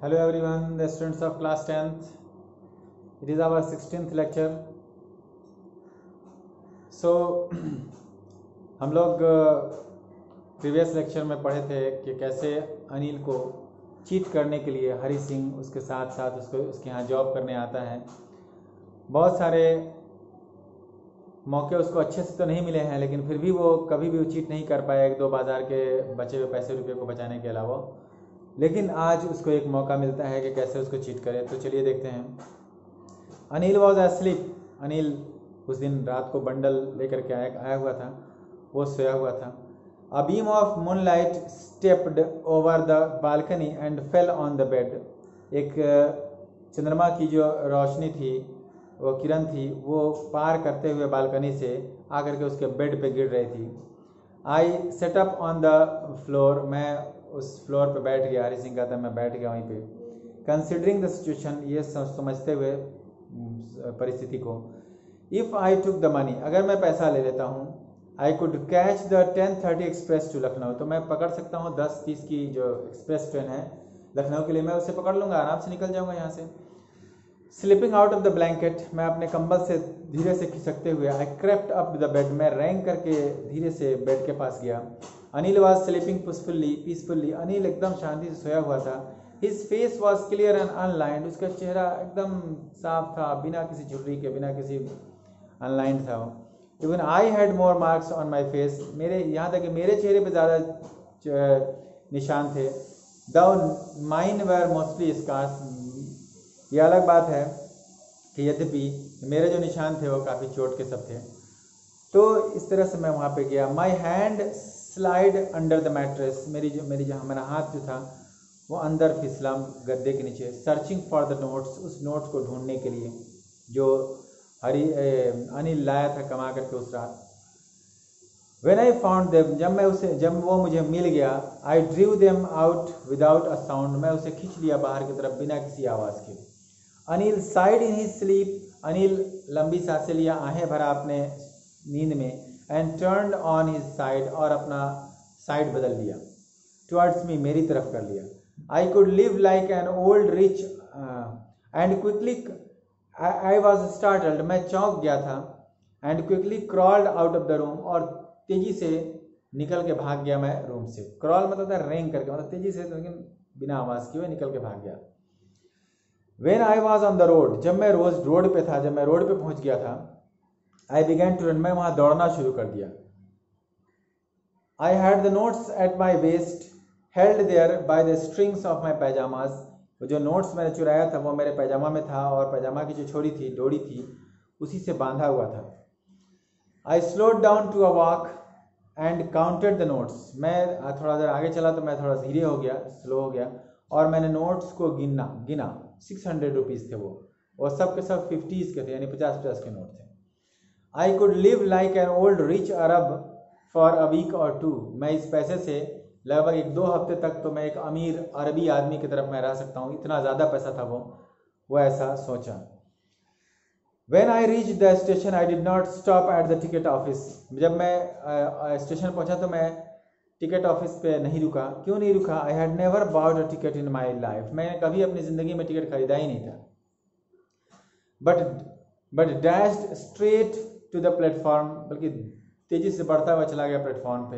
Hello everyone, the students of class 10th. It is our 16th lecture. So हम लोग previous lecture में पढ़े थे कि कैसे अनिल को चीट करने के लिए हरी सिंह उसके साथ साथ उसके यहाँ जॉब करने आता है। बहुत सारे मौके उसको अच्छे से तो नहीं मिले हैं, लेकिन फिर भी वो कभी भी चीट नहीं कर पाया, एक दो बाज़ार के बचे हुए पैसे रुपये को बचाने के अलावा। लेकिन आज उसको एक मौका मिलता है कि कैसे उसको चीट करे। तो चलिए देखते हैं। Anil was asleep. अनिल उस दिन रात को बंडल लेकर के आया हुआ था, वो सोया हुआ था। A beam of moonlight stepped over the balcony and fell on the bed. एक चंद्रमा की जो रोशनी थी, वो किरण थी, वो पार करते हुए बालकनी से आकर के उसके बेड पे गिर रही थी। I set up on the floor. मैं उस फ्लोर पे बैठ गया। हरी सिंह कहता है मैं बैठ गया वहीं पे। कंसिडरिंग द सिचुएशन, ये समझते हुए परिस्थिति को। If I took the money, अगर मैं पैसा ले लेता हूँ, I could catch the 10:30 express to Lucknow, तो मैं पकड़ सकता हूँ 10:30 की जो एक्सप्रेस ट्रेन है लखनऊ के लिए, मैं उसे पकड़ लूँगा, आराम से निकल जाऊँगा यहाँ से। Slipping out of the blanket, मैं अपने कंबल से धीरे से खिसकते हुए, I crept up the bed, मैं रैंक करके धीरे से बेड के पास गया। Anil was sleeping peacefully. Anil एकदम शांति से सोया हुआ था। His face was clear and unlined, उसका चेहरा एकदम साफ था, बिना किसी झुर्री के, बिना किसी अनलाइंड था वो। Even I had more marks on my face, मेरे यहाँ तक कि मेरे चेहरे पे ज़्यादा निशान थे। The mine were mostly scars, ये अलग बात है कि यद्यपि मेरे जो निशान थे वो काफ़ी चोट के सब थे। तो इस तरह से मैं वहाँ पे गया। My hand slide under the mattress, मेरा हाथ जो था वो अंदर फिसला गद्दे के नीचे। सर्चिंग फॉर द नोट्स, उस नोट्स को ढूंढने के लिए जो अनिल लाया था कमा करके उस रात। When I found them, जब वो मुझे मिल गया, I drew them out without a sound, मैं उसे खींच लिया बाहर की तरफ बिना किसी आवाज़ के। Anil side in his sleep, Anil लंबी सांसें लिया, आहें भरा अपने नींद में। And turned on his side, और अपना साइड बदल लिया। टुवर्ड्स मी, मेरी तरफ कर लिया। आई could live like an old rich and quickly, I was startled, मैं चौंक गया था। And quickly crawled out of the room, और तेजी से निकल के भाग गया मैं रूम से। क्रॉल मतलब था रेंग करके, मतलब तेजी से, लेकिन बिना आवाज़ किए निकल के भाग गया। When I was on the road, जब मैं रोड पे था, जब मैं रोड पे पहुंच गया था, I began to run, मैं वहाँ दौड़ना शुरू कर दिया। I had the notes at my waist, held there by the strings of my pajamas, जो नोट्स मैंने चुराया था वो मेरे पैजामा में था, और पैजामा की जो छोड़ी थी, डोरी थी, उसी से बांधा हुआ था। I slowed down to a walk and counted the notes, मैं थोड़ा देर आगे चला तो मैं थोड़ा धीरे हो गया, स्लो हो गया, और मैंने नोट्स को गिना। 600 रुपीज़ थे वो, और सब के सब 50s के थे, यानी 50-50 के नोट थे। I could live like an old rich Arab for a week or two, मैं इस पैसे से लगभग 1-2 हफ्ते तक तो मैं एक अमीर अरबी आदमी की तरफ मैं रह सकता हूँ, इतना ज़्यादा पैसा था वो ऐसा सोचा। When I reached the station, I did not stop at the ticket office, जब मैं स्टेशन पहुँचा तो मैं टिकट ऑफिस पे नहीं रुका। क्यों नहीं रुका? I had never bowed a ticket in my life, मैंने कभी अपनी ज़िंदगी में टिकट खरीदा ही नहीं था। But dashed straight to the platform, बल्कि तेजी से बढ़ता हुआ चला गया प्लेटफॉर्म पे।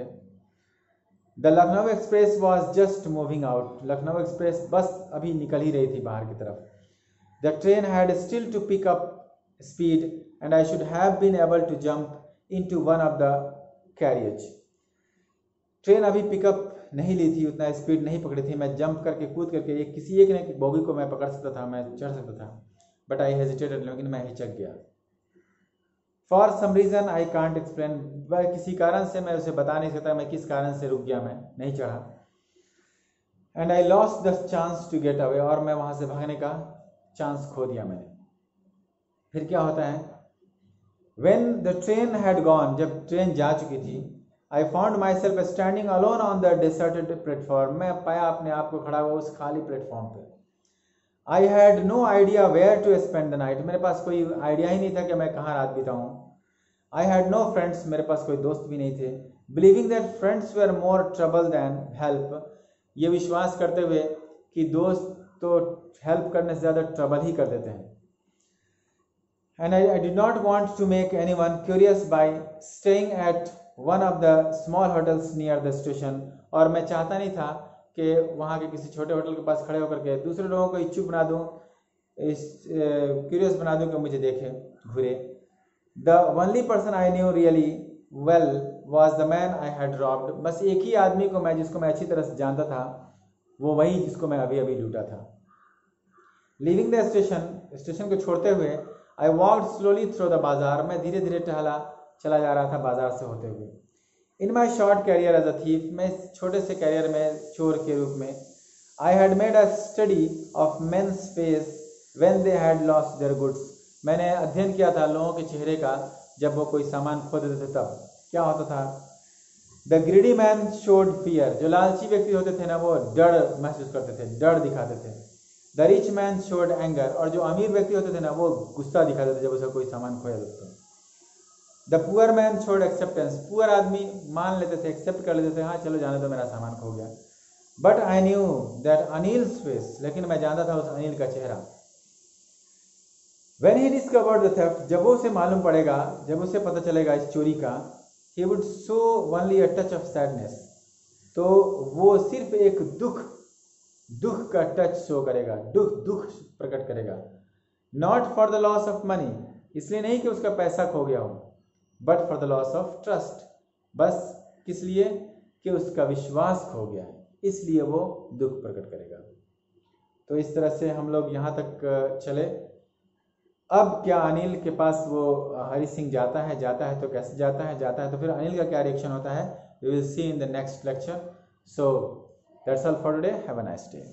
The Lucknow express was just moving out, Lucknow express बस अभी निकल ही रही थी बाहर की तरफ। The train had still to pick up speed and I should have been able to jump into one of the carriage, train अभी पिकअप नहीं ली थी, उतना स्पीड नहीं पकड़ी थी, मैं जंप करके कूद करके किसी एक ने बोगी को मैं पकड़ सकता था, मैं चढ़ सकता था। बट आई हेजिटेटेड, लेकिन मैं हिचक गया। For some reason I can't explain, वह किसी कारण से मैं उसे बता नहीं सकता मैं किस कारण से रुक गया, मैं नहीं चढ़ा। And I lost the chance to get away, और मैं वहाँ से भागने का चांस खो दिया मैंने। फिर क्या होता है? When the train had gone, जब ट्रेन जा चुकी थी, I found myself standing alone on the deserted platform, मैं पाया अपने आप को खड़ा हुआ उस खाली प्लेटफॉर्म पे। I had no idea where to spend the night, मेरे पास कोई आइडिया ही नहीं था कि मैं कहाँ रात बिताऊँ। I had no friends, मेरे पास कोई दोस्त भी नहीं थे। Believing that friends were more trouble than help, ये विश्वास करते हुए कि दोस्त तो हेल्प करने से ज़्यादा ट्रबल ही कर देते हैं। And I did not want to make anyone curious by staying at one of the small hotels near the station। और मैं चाहता नहीं था कि वहाँ के किसी छोटे होटल के पास खड़े होकर के दूसरे लोगों को इच्छुक बना दूँ, क्यूरियस बना दूँ कि मुझे देखे घूरे। The only person I knew really well was the man I had robbed। बस एक ही आदमी को मैं जिसको मैं अच्छी तरह से जानता था, वो वही जिसको मैं अभी अभी लूटा था। Leaving the station, स्टेशन को छोड़ते हुए I walked slowly through the बाजार, मैं धीरे धीरे चला जा रहा था बाजार से होते हुए। In my short career as a thief, मैं इस छोटे से कैरियर में चोर के रूप में I had made a study of men's face when they had lost their goods। मैंने अध्ययन किया था लोगों के चेहरे का जब वो कोई सामान खो देते थे तब क्या होता था। The greedy man showed fear, जो लालची व्यक्ति होते थे ना वो डर महसूस करते थे, डर दिखाते थे। The rich man showed anger, और जो अमीर व्यक्ति होते थे ना वो गुस्सा दिखाते थे जब उसका कोई सामान खोया जाता था। The poor man showed acceptance, poor आदमी मान लेते थे, एक्सेप्ट कर लेते थे, हाँ चलो जाने दो मेरा सामान खो गया। But I knew that Anil's face, लेकिन मैं जानता था उस अनिल का चेहरा। When he discovered the theft, जब वो उसे मालूम पड़ेगा, जब उसे पता चलेगा इस चोरी का, he would show only a touch of sadness, तो वो सिर्फ एक दुख का टच शो करेगा, दुख प्रकट करेगा। Not for the loss of money, इसलिए नहीं कि उसका पैसा खो गया हो, but for the loss of trust, बस किस लिए कि उसका विश्वास खो गया है, इसलिए वो दुख प्रकट करेगा। तो इस तरह से हम लोग यहाँ तक चले। अब क्या अनिल के पास वो हरि सिंह जाता है तो कैसे जाता है तो फिर अनिल का क्या रिएक्शन होता है, we will see in the next lecture. So that's all for today. Have a nice day.